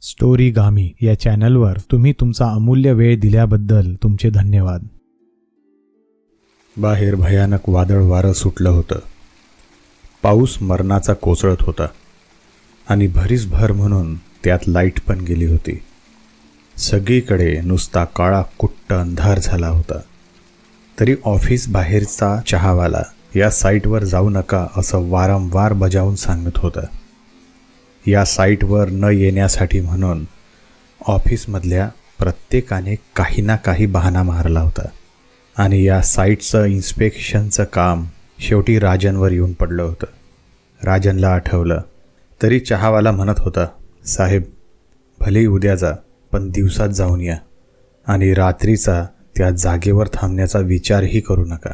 स्टोरीगामी या चॅनलवर तुम्ही तुमचा अमूल्य वेळ दिल्याबद्दल तुमचे धन्यवाद. बाहेर भयानक वादळ वारं सुटलं होतं. पाऊस मरणाचा कोसळत होता आणि भरीसभर म्हणून त्यात लाईट पण गेली होती. सगळीकडे नुसता काळा कुट्ट अंधार झाला होता. तरी ऑफिस बाहेरचा चहावाला या साईटवर जाऊ नका असं वारंवार बजावून सांगत होता. या साईटवर न येण्यासाठी म्हणून ऑफिसमधल्या प्रत्येकाने काही ना काही बहाणा मारला होता आणि या साईटचं इन्स्पेक्शनचं काम शेवटी राजनवर येऊन पडलं होतं. राजनला आठवलं तरी चहावाला म्हणत होता, साहेब भले उद्या जा पण दिवसात जाऊन या आणि रात्रीचा त्या जागेवर थांबण्याचा विचारही करू नका.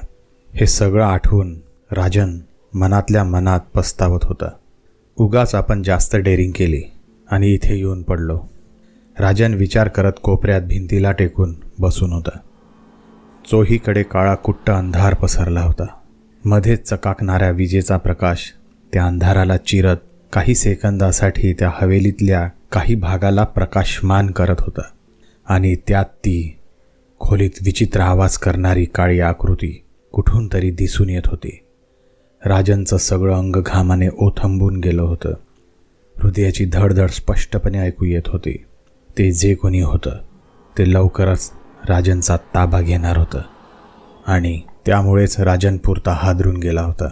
हे सगळं आठवून राजन मनातल्या मनात पस्तावत होता. उगाच आपण जास्त डेअरिंग केली आणि इथे येऊन पडलो. राजन विचार करत कोपऱ्यात भिंतीला टेकून बसून होता. चोहीकडे काळा कुट्ट अंधार पसरला होता. मध्येच चकाकणाऱ्या विजेचा प्रकाश त्या अंधाराला चिरत काही सेकंदासाठी त्या हवेलीतल्या काही भागाला प्रकाशमान करत होता आणि त्यात ती खोलीत विचित्र आवाज करणारी काळी आकृती कुठून तरी दिसून येत होती. राजनचं सगळं अंग घामाने ओथंबून गेलं होतं. हृदयाची धडधड स्पष्टपणे ऐकू येत होती. ते जे कोणी होतं ते लवकरच राजनचा ताबा घेणार होतं आणि त्यामुळेच राजन पुरता हादरून गेला होता.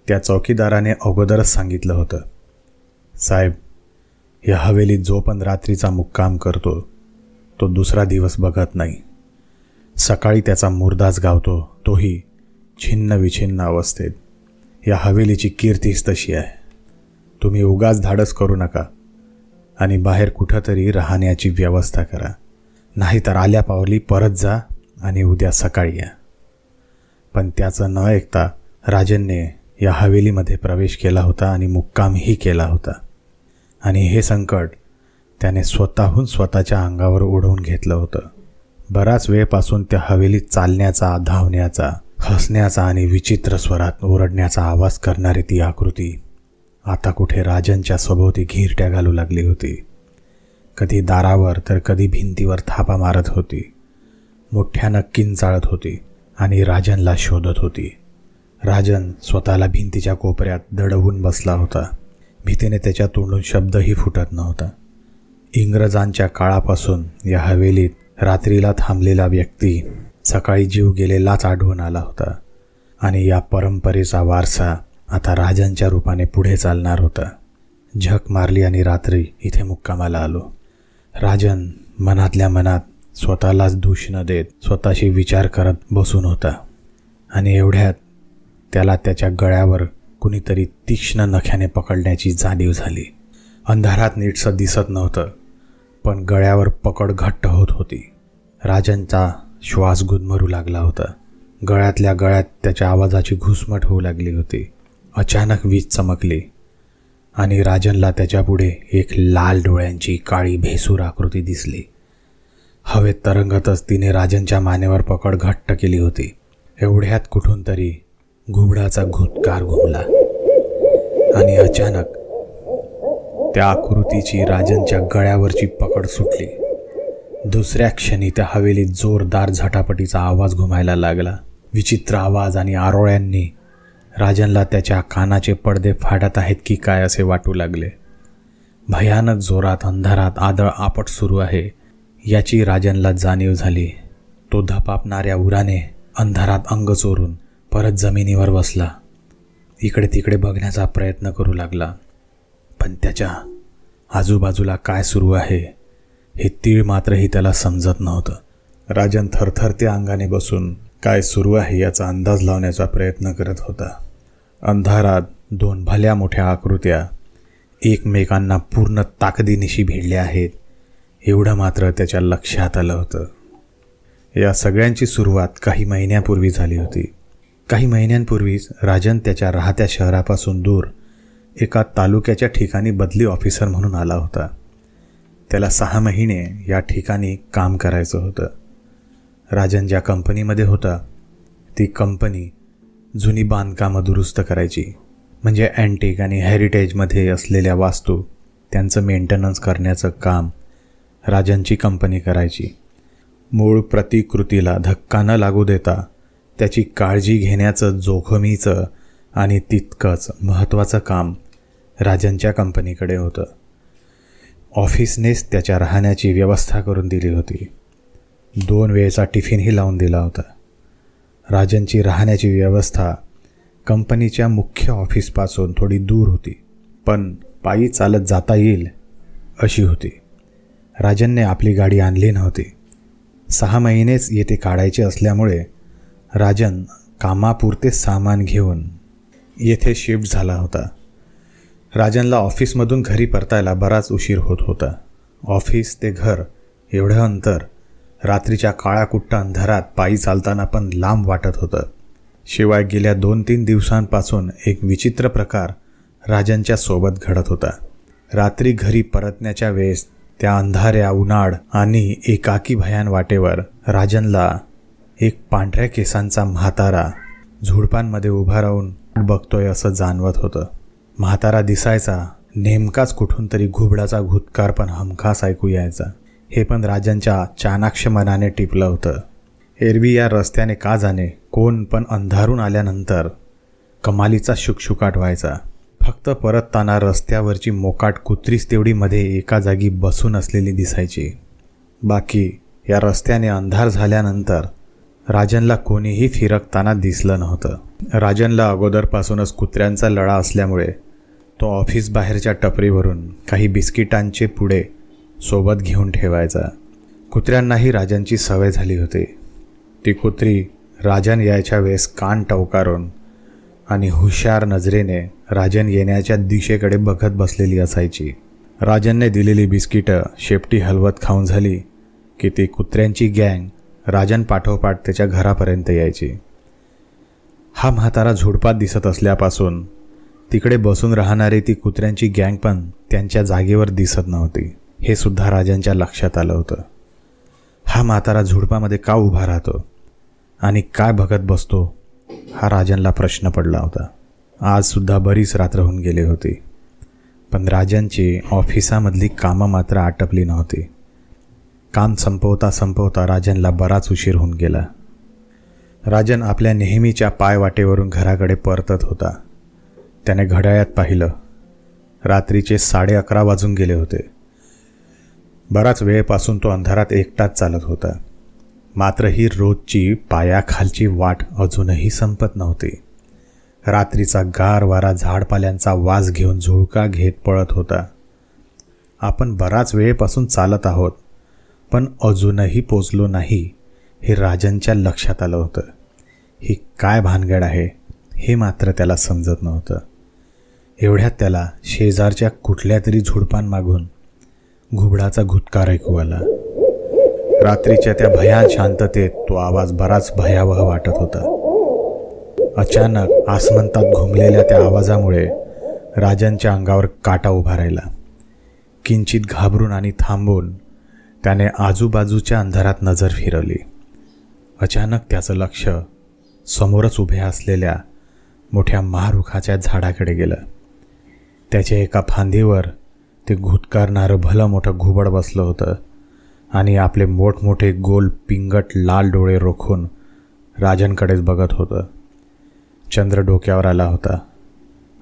त्या चौकीदाराने अगोदरच सांगितलं होतं, साहेब या हवेलीत जो पण रात्रीचा मुक्काम करतो तो दुसरा दिवस बघत नाही. सकाळी त्याचा मुर्दाच गावतो, तोही छिन्न विछिन्न अवस्थेत. या हवेलीची कीर्तीच तशी आहे. तुम्ही उगाच धाडस करू नका आणि बाहेर कुठंतरी राहण्याची व्यवस्था करा. नाहीतर आल्या पावली परत जा आणि उद्या सकाळी या. पण त्याचं न ऐकता राजनने या हवेलीमध्ये प्रवेश केला होता आणि मुक्कामही केला होता. आणि हे संकट त्याने स्वतःहून स्वतःच्या अंगावर ओढवून घेतलं होतं. बराच वेळपासून त्या हवेलीत चालण्याचा, धावण्याचा, हसण्याचा आणि विचित्र स्वरात ओरडण्याचा आवाज करणारी ती आकृती आता कुठे राजनच्या सभोवती घिरट्या घालू लागली होती. कधी दारावर तर कधी भिंतीवर थापा मारत होती. मोठ्यानं किंचाळत होती आणि राजनला शोधत होती. राजन स्वतःला भिंतीच्या कोपऱ्यात दडवून बसला होता. भीतीने त्याच्या तोंडून शब्दही फुटत नव्हता. इंग्रजांच्या काळापासून या हवेलीत रात्रीला थांबलेला व्यक्ती सकाळी जीव गेलेलाच आढळून आला होता आणि या परंपरेचा वारसा आता राजांच्या रूपाने पुढे चालणार होता. झक मारली आणि रात्री इथे मुक्कामाला आलो. राजन मनातल्या मनात स्वतःलाच दोष न देत स्वतःशी विचार करत बसून होता आणि एवढ्यात त्याला त्याच्या गळ्यावर कुणीतरी तीक्ष्ण नख्याने पकडण्याची जाणीव झाली. अंधारात नीटसं दिसत नव्हतं पण गळ्यावर पकड घट्ट होत होती. राजनचा श्वास गुदमरू लागला होता. गळ्यातल्या गळ्यात त्याच्या आवाजाची घुसमट होऊ लागली होती. अचानक वीज चमकली आणि राजनला त्याच्यापुढे एक लाल डोळ्यांची काळी भेसूर आकृती दिसली. हवेत तरंगतच तिने राजनच्या मानेवर पकड घट्ट केली होती. एवढ्यात कुठून तरी घुबडाचा घुतकार घुमला आणि अचानक त्या आकृतीची राजनच्या गळ्यावरची पकड सुटली. दुसऱ्या क्षणी त्या हवेलीत जोरदार झटापटीचा आवाज घुमायला लागला. विचित्र आवाज आणि आरोळ्यांनी राजनला त्याच्या कानाचे पडदे फाटत आहेत की काय असे वाटू लागले. भयानक जोरात अंधारात आदळ आपट सुरू आहे याची राजनला जाणीव झाली. तो धपापणाऱ्या उराने अंधारात अंग चोरून परत जमिनीवर बसला. इकडे तिकडे बघण्याचा प्रयत्न करू लागला पण त्याच्या आजूबाजूला काय सुरू आहे हे तीळ मात्रही त्याला समजत नव्हतं. राजन थरथरत्या अंगाने बसून काय सुरू आहे याचा अंदाज लावण्याचा प्रयत्न करत होता. अंधारात दोन भल्या मोठ्या आकृत्या एकमेकांना पूर्ण ताकदीनिशी भिडल्या आहेत एवढं मात्र त्याच्या लक्षात आलं होतं. या सगळ्यांची सुरुवात काही महिन्यापूर्वी झाली होती. काही महिन्यांपूर्वीच राजन त्याच्या राहत्या शहरापासून दूर एका तालुक्याच्या ठिकाणी बदली ऑफिसर म्हणून आला होता. त्याला 6 महिने या ठिकाणी काम करायचं होतं. राजन ज्या कंपनीमध्ये होता ती कंपनी जुनी बांधकामं दुरुस्त करायची. म्हणजे अँटिक आणि हेरिटेजमध्ये असलेल्या वास्तू त्यांचं मेंटेनन्स करण्याचं काम राजनची कंपनी करायची. मूळ प्रतिकृतीला धक्का न लागू देता त्याची काळजी घेण्याचं जोखमीचं आणि तितकंच महत्त्वाचं काम राजनच्या कंपनीकडे होतं. ऑफिसनेच त्याच्या राहण्याची व्यवस्था करून दिली होती. 2 वेळेचा टिफिनही लावून दिला होता. राजनची राहण्याची व्यवस्था कंपनीच्या मुख्य ऑफिसपासून थोडी दूर होती, पण पायी चालत जाता येईल अशी होती. राजनने आपली गाडी आणली नव्हती. 6 महिनेच येथे काढायचे असल्यामुळे राजन कामापुरते सामान घेऊन येथे शिफ्ट झाला होता. राजनला ऑफिसमधून घरी परतायला बराच उशीर होत होता. ऑफिस ते घर एवढं अंतर रात्रीच्या काळ्याकुट्ट अंधारात पायी चालताना पण लांब वाटत होतं. शिवाय गेल्या 2-3 दिवसांपासून एक विचित्र प्रकार राजनच्या सोबत घडत होता. रात्री घरी परतण्याच्या वेळेस त्या अंधाऱ्या, उन्हाळ आणि एकाकी भयान वाटेवर राजनला एक पांढऱ्या केसांचा म्हातारा झुडपांमध्ये उभा राहून बघतोय असं जाणवत होतं. म्हातारा दिसायचा, नेमकाच कुठून तरी घुबडाचा घुतकार पण हमखास ऐकू यायचा. हे पण राजनच्या चाणाक्ष मनाने टिपलं होतं. एरवी या रस्त्याने का जाणे, कोण पण अंधारून आल्यानंतर कमालीचा शुकशुकाट व्हायचा. फक्त परतताना रस्त्यावरची मोकाट कुत्रीच तेवढी मध्ये एका जागी बसून असलेली दिसायची. बाकी या रस्त्याने अंधार झाल्यानंतर राजनला कोणीही फिरकताना दिसलं नव्हतं. राजनला अगोदरपासूनच कुत्र्यांचा लळा असल्यामुळे तो ऑफिस बाहेरच्या टपरीवरून काही बिस्किटांचे पुडे सोबत घेऊन ठेवायचा. कुत्र्यांनाही राजनची सवय झाली होती. ती कुत्री राजन यायच्या वेळेस कान टवकारून आणि हुशार नजरेने राजन येण्याच्या दिशेकडे बघत बसलेली असायची. राजनने दिलेली बिस्किटं शेपटी हलवत खाऊन झाली की ती कुत्र्यांची गँग राजन पाठोपाठ त्याच्या घरापर्यंत यायची. हा म्हातारा झुडपात दिसत असल्यापासून तिकडे बसून राहणारी ती कुत्र्यांची गँग पण त्यांच्या जागेवर दिसत नव्हती. हे सुद्धा राजनच्या लक्षात आलं होतं. हा म्हातारा झुडपामध्ये का उभा राहतो आणि काय बघत बसतो, हा राजनला प्रश्न पडला होता. आजसुद्धा बरीच रात्र होऊन गेली होती, पण राजनची ऑफिसामधली कामं मात्र आटपली नव्हती. काम संपवता संपवता राजनला बराच उशीर होऊन गेला. राजन आपल्या नेहमीच्या पायवाटेवरून घराकडे परतत होता. त्याने घड्याळात पाहिलं. रात्रीचे 11:30 वाजून गेले होते. बराच वेळेपासून तो अंधारात एकटाच चालत होता. मात्र ही रोजची पायाखालची वाट अजूनही संपत नव्हती. रात्रीचा गार वारा झाडपाल्यांचा वास घेऊन झुळका घेत पळत होता. आपण बराच वेळेपासून चालत आहोत, पण अजूनही पोचलो नाही हे राजनच्या लक्षात आलं होतं. ही काय भानगड आहे हे मात्र त्याला समजत नव्हतं. एवढ्यात त्याला शेजारच्या कुठल्या तरी झुडपांमागून घुबडाचा घुतकार ऐकू आला. रात्रीच्या त्या भयान शांततेत तो आवाज बराच भयावह वाटत होता. अचानक आसमंतात घुमलेल्या त्या आवाजामुळे राजनच्या अंगावर काटा उभा राहिला. किंचित घाबरून आणि थांबून त्याने आजूबाजूच्या अंधारात नजर फिरवली. अचानक त्याचं लक्ष समोरच उभे असलेल्या मोठ्या महारुखाच्या झाडाकडे गेलं. त्याच्या एका फांदीवर ते घुतकारणारं भलं मोठं घुबड बसलं होतं आणि आपले मोठमोठे गोल पिंगट लाल डोळे रोखून राजनकडेच बघत होतं. चंद्र डोक्यावर आला होता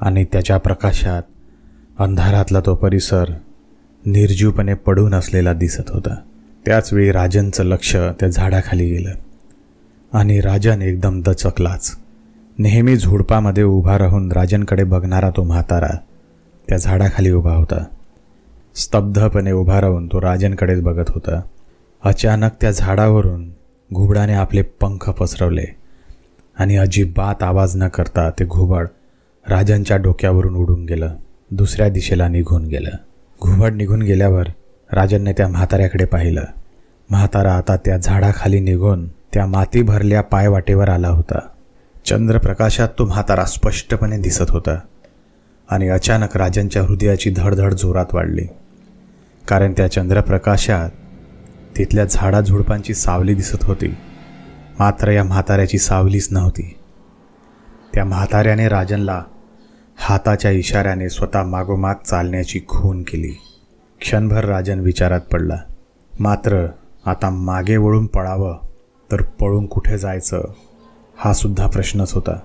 आणि त्याच्या प्रकाशात अंधारातला तो परिसर निर्जीवपणे पडून असलेला दिसत होता. त्याचवेळी राजनचं लक्ष त्या झाडाखाली गेलं आणि राजन एकदम दचकलाच. नेहमी झुडपामध्ये उभा राहून राजनकडे बघणारा तो म्हातारा त्या झाडाखाली उभा होता. स्तब्धपणे उभा राहून तो राजनकडेच बघत होता. अचानक त्या झाडावरून घुबडाने आपले पंख पसरवले आणि अजिबात आवाज न करता ते घुबड राजनच्या डोक्यावरून उडून गेलं. दुसऱ्या दिशेला निघून गेलं. घुबड निघून गेल्यावर राजनने त्या म्हाताऱ्याकडे पाहिलं. म्हातारा आता त्या झाडाखाली निघून त्या माती भरल्या पायवाटेवर आला होता. चंद्रप्रकाशात तो म्हातारा स्पष्टपणे दिसत होता आणि अचानक राजनच्या हृदयाची धडधड जोरात वाढली. कारण त्या चंद्रप्रकाशात तिथल्या झाडाझुडपांची सावली दिसत होती, मात्र या म्हाताऱ्याची सावलीच नव्हती. त्या म्हाताऱ्याने राजनला हाताच्या इशाऱ्याने स्वतः मागोमाग चालण्याची खूण केली. क्षणभर राजन विचारात पडला. मात्र आता मागे वळून पळावं तर पळून कुठे जायचं हा सुद्धा प्रश्नच होता.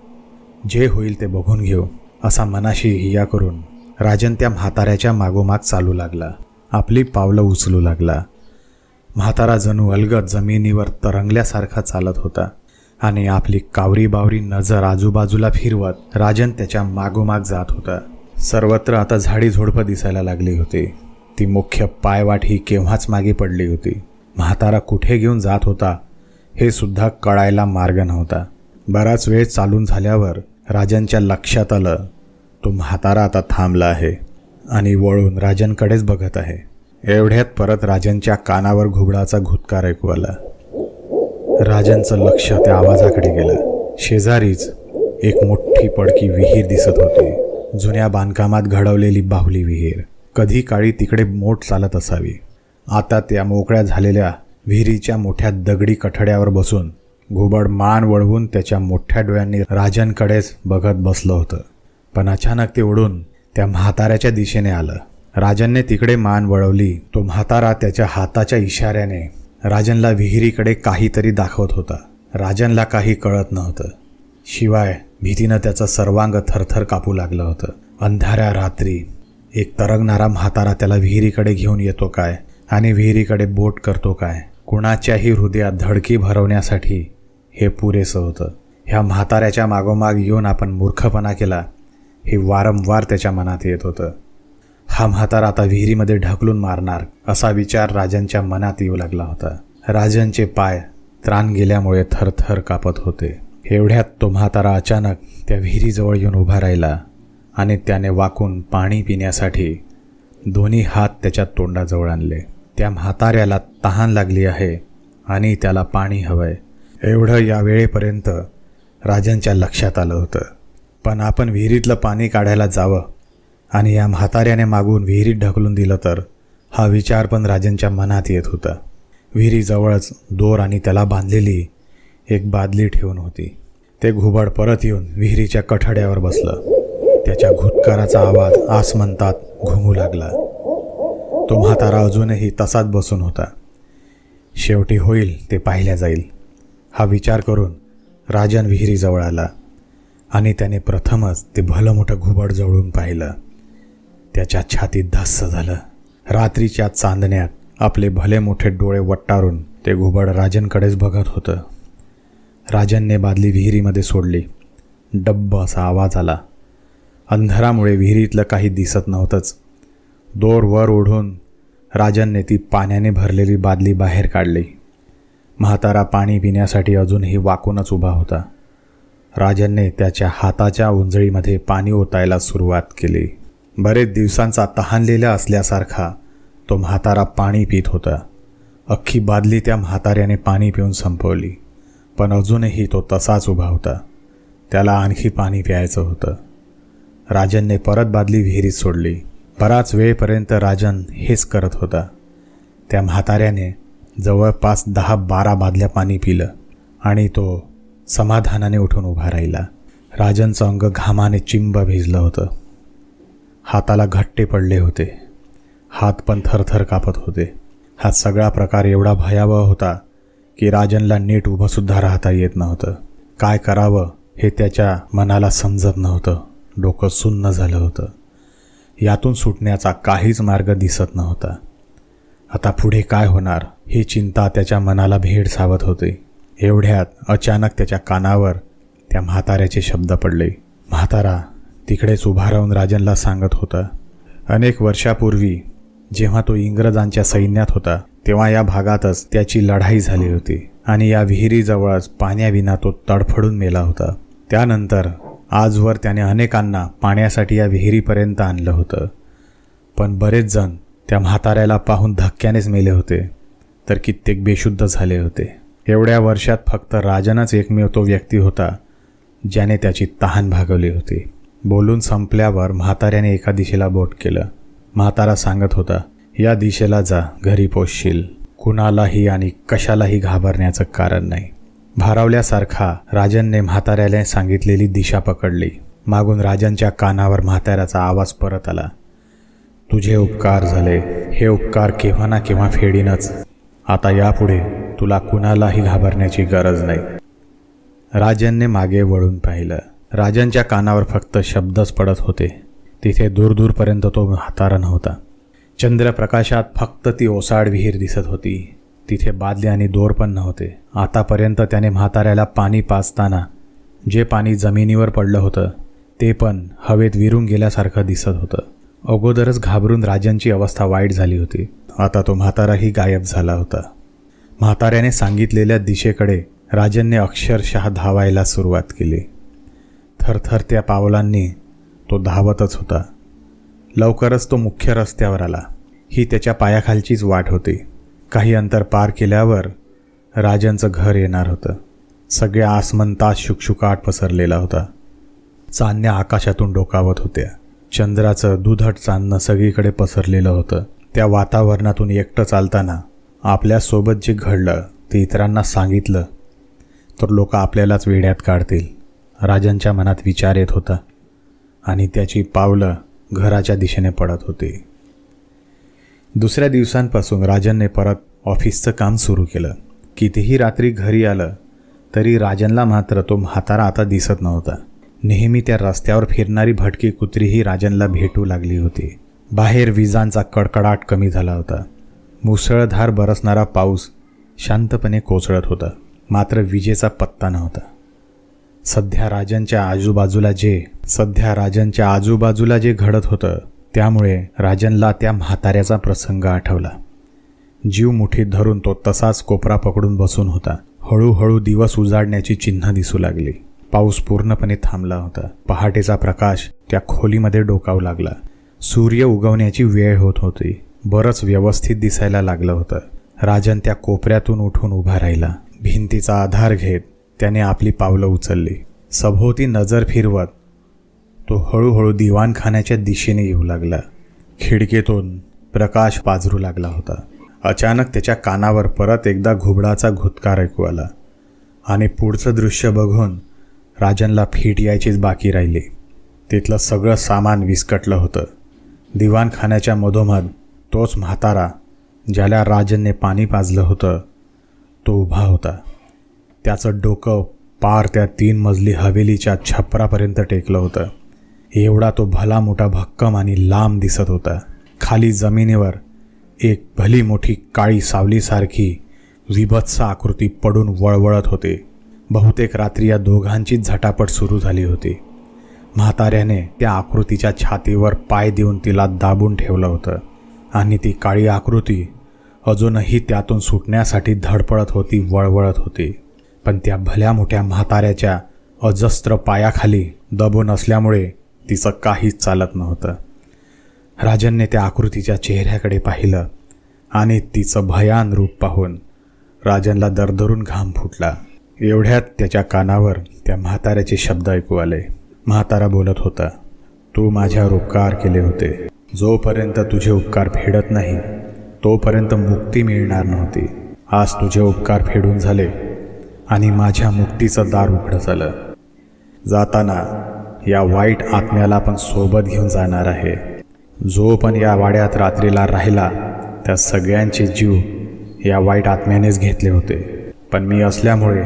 जे होईल ते बघून घेऊ असा मनाशी हिया करून राजन त्या म्हाताऱ्याच्या मागोमाग चालू लागला. आपली पावलं उचलू लागला. म्हातारा जणू अलगद जमिनीवर तरंगल्यासारखा चालत होता आणि आपली कावरी बावरी नजर आजूबाजूला फिरवत राजन त्याच्या मागोमाग जात होता. सर्वत्र आता झाडी झोडपं दिसायला लागली होती. ती मुख्य पायवाट ही केव्हाच मागे पडली होती. म्हातारा कुठे घेऊन जात होता हे सुद्धा कळायला मार्ग नव्हता. बराच वेळ चालून झाल्यावर राजनच्या लक्षात आलं, तो म्हातारा आता थांबला आहे आणि वळून राजनकडेच बघत आहे. एवढ्यात परत राजनच्या कानावर घुबडाचा घुटकार ऐकू आला. राजनचं लक्ष त्या आवाजाकडे गेलं. शेजारीच एक मोठी पडकी विहीर दिसत होती. जुन्या बांधकामात घडवलेली बाहुली विहीर. कधी काळी तिकडे मोट चालत असावी. आता त्या मोकळ्या झालेल्या विहिरीच्या मोठ्या दगडी कठड्यावर बसून घुबड मान वळवून त्याच्या मोठ्या डोळ्यांनी राजनकडेच बघत बसलं होतं. पण अचानक ते उडून त्या म्हाताऱ्याच्या दिशेने आलं. राजनने तिकडे मान वळवली. तो म्हातारा त्याच्या हाताच्या इशाऱ्याने राजनला विहिरीकडे काहीतरी दाखवत होता. राजनला काही कळत नव्हतं. शिवाय भीतीनं त्याचं सर्वांग थरथर कापू लागलं होतं. अंधाऱ्या रात्री एक तरंगणारा म्हातारा त्याला विहिरीकडे घेऊन येतो काय आणि विहिरीकडे बोट करतो काय, कुणाच्याही हृदयात धडकी भरवण्यासाठी हे पुरेसं होतं. ह्या म्हाताऱ्याच्या मागोमाग येऊन आपण मूर्खपणा केला हे वारंवार त्याच्या मनात येत होतं. हा म्हातारा आता विहिरीमध्ये ढकलून मारणार असा विचार राजनच्या मनात येऊ लागला होता. राजनचे पाय त्राण गेल्यामुळे थरथर कापत होते. एवढ्यात तो म्हातारा अचानक त्या विहिरीजवळ येऊन उभा राहिला आणि त्याने वाकून पाणी पिण्यासाठी दोन्ही हात त्याच्या तोंडाजवळ आणले. त्या म्हाताऱ्याला तहान लागली आहे आणि त्याला पाणी हवंय एवढं या वेळेपर्यंत राजनच्या लक्षात आलं होतं. पण आपण विहिरीतलं पाणी काढायला जावं आणि या म्हाताऱ्याने मागून विहिरीत ढकलून दिलं तर हा विचार पण राजनच्या मनात येत होता. विहिरीजवळच दोर आणि त्याला बांधलेली एक बादली ठेवून होती. ते घुबड परत येऊन विहिरीच्या कठड्यावर बसलं. त्याच्या घुटकाराचा आवाज आसमंतात घुमू लागला. तो म्हातारा अजूनही तसाच बसून होता. शेवटी होईल ते पाहिल्या जाईल हा विचार करून राजन विहिरीजवळ आला आणि त्याने प्रथमच ते भलं मोठं घुबड जवळून पाहिलं. त्याच्या छातीत धस्स झालं. रात्रीच्या चांदण्यात आपले भले मोठे डोळे वट्टारून ते घुबड राजनकडेच बघत होतं. राजनने बादली विहिरीमध्ये सोडली. डब्ब असा आवाज आला. अंधारामुळे विहिरीतलं काही दिसत नव्हतंच. दोर वर ओढून राजनने ती पाण्याने भरलेली बादली बाहेर काढली. म्हातारा पाणी पिण्यासाठी अजूनही वाकूनच उभा होता. राजनने त्याच्या हाताच्या उंजळीमध्ये पाणी ओतायला सुरुवात केली. बरेच दिवसांचा तहानलेला असल्यासारखा तो म्हातारा पाणी पित होता. अख्खी बादली त्या म्हाताऱ्याने पाणी पिऊन संपवली. पण अजूनही तो तसाच उभा होता. त्याला आणखी पाणी प्यायचं होतं. राजनने परत बादली विहिरीत सोडली. बराच वेळपर्यंत राजन हेच करत होता. त्या म्हाताऱ्याने जवळपास 10-12 बादल्या पाणी पिलं आणि तो समाधानाने उठून उभा राहिला. राजनचं अंग घामाने चिंब भिजलं होतं. हाताला घट्टे पडले होते. हात पण थरथर कापत होते. हा सगळा प्रकार एवढा भयावह होता की राजनला नीट उभंसुद्धा राहता येत नव्हतं. काय करावं हे त्याच्या मनाला समजत नव्हतं. डोकं सुन्न झालं होतं. यातून सुटण्याचा काहीच मार्ग दिसत नव्हता. आता पुढे काय होणार ही चिंता त्याच्या मनाला भेडसावत होती. एवढ्यात अचानक त्याच्या कानावर त्या म्हाताऱ्याचे शब्द पडले. म्हातारा तिकडेच उभा राहून राजनला सांगत होता, अनेक वर्षापूर्वी जेव्हा तो इंग्रजांच्या सैन्यात होता तेव्हा या भागातच त्याची लढाई झाली होती आणि या विहिरीजवळच पाण्याविना तो तडफडून मेला होता. त्यानंतर आजवर त्याने अनेकांना पाण्यासाठी या विहिरीपर्यंत आणलं होतं. पण बरेच जण त्या म्हाताऱ्याला पाहून धक्क्यानेच मेले होते तर कित्येक बेशुद्ध झाले होते. एवढ्या वर्षात फक्त राजनच एकमेव तो व्यक्ती होता ज्याने त्याची तहान भागवली होती. बोलून संपल्यावर म्हाताऱ्याने एका दिशेला बोट केलं. म्हातारा सांगत होता, या दिशेला जा, घरी पोचशील. कुणालाही आणि कशालाही घाबरण्याचं कारण नाही. भारावल्यासारखा राजनने म्हाताऱ्याला सांगितलेली दिशा पकडली. मागून राजांच्या कानावर म्हाताऱ्याचा आवाज परत आला. तुझे उपकार झाले, हे उपकार केव्हा ना केव्हा फेडीनच. आता यापुढे तुला कुणालाही घाबरण्याची गरज नाही. राजांनी मागे वळून पाहिलं. राजांच्या कानावर फक्त शब्दच पडत होते. तिथे दूरदूरपर्यंत तो म्हातारा नव्हता. चंद्रप्रकाशात फक्त ती ओसाड विहीर दिसत होती. तिथे बादली आणि दोर पण नव्हते. आतापर्यंत त्याने म्हाताऱ्याला पाणी पाजताना जे पाणी जमिनीवर पडलं होतं ते पण हवेत विरून गेल्यासारखं दिसत होतं. अगोदरच घाबरून राजांची अवस्था वाईट झाली होती. आता तो म्हाताराही गायब झाला होता. म्हाताऱ्याने सांगितलेल्या दिशेकडे राजांनी अक्षरशः धावायला सुरुवात केली. थरथरत्या पावलांनी तो धावतच होता. लवकरच तो मुख्य रस्त्यावर आला. ही त्याच्या पायाखालचीच वाट होती. काही अंतर पार केल्यावर राजांचं घर येणार होतं. सगळ्या आसमंतात शुकशुकाट पसरलेला होता. चांदण्या आकाशातून डोकावत होत्या. चंद्राचं दुधट चांदणं सगळीकडे पसरलेलं होतं. त्या वातावरणातून एकटं चालताना आपल्यासोबत जे घडलं ते इतरांना सांगितलं तर लोक आपल्यालाच वेड्यात काढतील. राजांच्या मनात विचार येत होता आणि त्याची पावलं घराच्या दिशेने पडत होती. दुसऱ्या दिवसांपासून राजांनी परत ऑफिसचं काम सुरू केलं. कितीही रात्री घरी आलं तरी राजनला मात्र तो म्हातारा आता दिसत नव्हता. नेहमी त्या रस्त्यावर फिरणारी भटकी कुत्रीही राजनला भेटू लागली होती. बाहेर विजांचा कडकडाट कमी झाला होता. मुसळधार बरसणारा पाऊस शांतपणे कोसळत होता. मात्र विजेचा पत्ता नव्हता. सध्या राजांच्या आजूबाजूला जे घडत होतं त्यामुळे राजनला त्या म्हाताऱ्याचा प्रसंग आठवला. जीव मुठीत धरून तो तसाच कोपरा पकडून बसून होता. हळूहळू दिवस उजाडण्याची चिन्ह दिसू लागली. पाऊस पूर्णपणे थांबला होता. पहाटेचा प्रकाश त्या खोलीमध्ये डोकावू लागला. सूर्य उगवण्याची वेळ होत होती. बरंच व्यवस्थित दिसायला लागलं होतं. राजन त्या कोपऱ्यातून उठून उभा राहिला. भिंतीचा आधार घेत त्याने आपली पावलं उचलली. सभोवती नजर फिरवत तो हळूहळू दिवाणखान्याच्या दिशेने येऊ लागला. खिडकीतून प्रकाश पाझरू लागला होता. अचानक त्याच्या कानावर परत एकदा घुबडाचा घुतकार ऐकू आला आणि पुढचं दृश्य बघून राजनला फीट यायचीच बाकी राहिली. तिथलं सगळं सामान विस्कटलं होतं. दिवाणखान्याच्या मधोमध तोच म्हातारा ज्याला राजनने पाणी पाजलं होतं तो उभा होता. त्याचं डोकं पार त्या 3 मजली हवेलीच्या छपरापर्यंत टेकलं होतं. एवढा तो भला मोठा भक्कम आणि लांब दिसत होता. खाली जमिनीवर एक भली मोठी काळी सावलीसारखी विभत्स आकृती पडून वळवळत होते. बहुतेक रात्री या दोघांचीच झटापट सुरू झाली होती. म्हाताऱ्याने त्या आकृतीच्या छातीवर पाय देऊन तिला दाबून ठेवलं होतं आणि ती काळी आकृती अजूनही त्यातून सुटण्यासाठी धडपडत होती, वळवळत होती. पण त्या भल्या मोठ्या म्हाताऱ्याच्या अजस्त्र पायाखाली दबून असल्यामुळे तिचं काहीच चालत नव्हतं. राजनने त्या आकृतीच्या चेहऱ्याकडे पाहिलं आणि तिचं भयान रूप पाहून राजनला दरदरून घाम फुटला. एवढ्यात त्याच्या कानावर त्या म्हाताऱ्याचे शब्द ऐकू आले. म्हातारा बोलत होता, तू माझ्यावर उपकार केले होते. जोपर्यंत तुझे उपकार फेडत नाही तोपर्यंत मुक्ती मिळणार नव्हती. आज तुझे उपकार फेडून झाले आणि माझ्या मुक्तीचं दार उघडं झालं. जाताना या वाईट आत्म्याला पण सोबत घेऊन जाणार आहे. जो पण या वाड्यात रात्रीला राहिला त्या सगळ्यांचे जीव या वाईट आत्म्यानेच घेतले होते. पण मी असल्यामुळे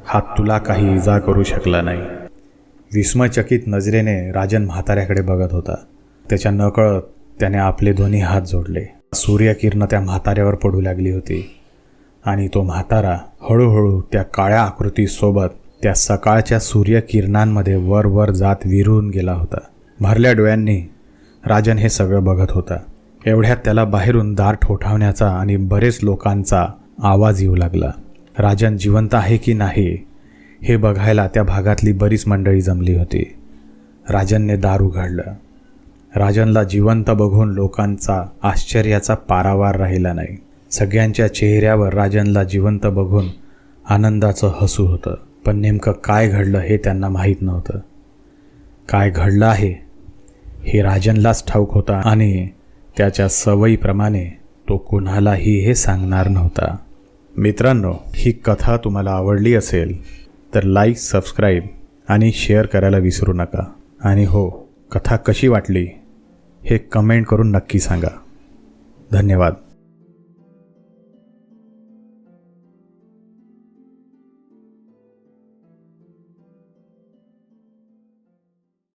हा तुला काही इजा करू शकला नाही. विस्मयचकित नजरेने राजन म्हाताऱ्याकडे बघत होता. त्याच्या नकळत त्याने आपले दोन्ही हात जोडले. सूर्यकिरणं त्या म्हाताऱ्यावर पडू लागली होती आणि तो म्हातारा हळूहळू त्या काळ्या आकृतीसोबत त्या सकाळच्या सूर्यकिरणांमध्ये वर वर जात विरून गेला होता. भरल्या डोळ्यांनी राजन हे सगळं बघत होता. एवढ्यात त्याला बाहेरून दार ठोठावण्याचा आणि बरेच लोकांचा आवाज येऊ लागला. राजन जिवंत आहे की नाही हे बघायला त्या भागातली बरीच मंडळी जमली होती. राजनने दार उघडलं. राजनला जिवंत बघून लोकांचा आश्चर्याचा पारावार राहिला नाही. सगळ्यांच्या चेहऱ्यावर राजनला जिवंत बघून आनंदाचं हसू होतं. पण नेमकं काय घडलं हे त्यांना माहीत नव्हतं. काय घडलं आहे हे राजनलाच ठाऊक होता आणि त्याच्या सवयीप्रमाणे तो कुणालाही हे सांगणार नव्हता. मित्रांनो, ही कथा तुम्हाला आवडली असेल तर लाईक, सबस्क्राईब आणि शेअर करायला विसरू नका. आणि हो, कथा कशी वाटली हे कमेंट करून नक्की सांगा. धन्यवाद.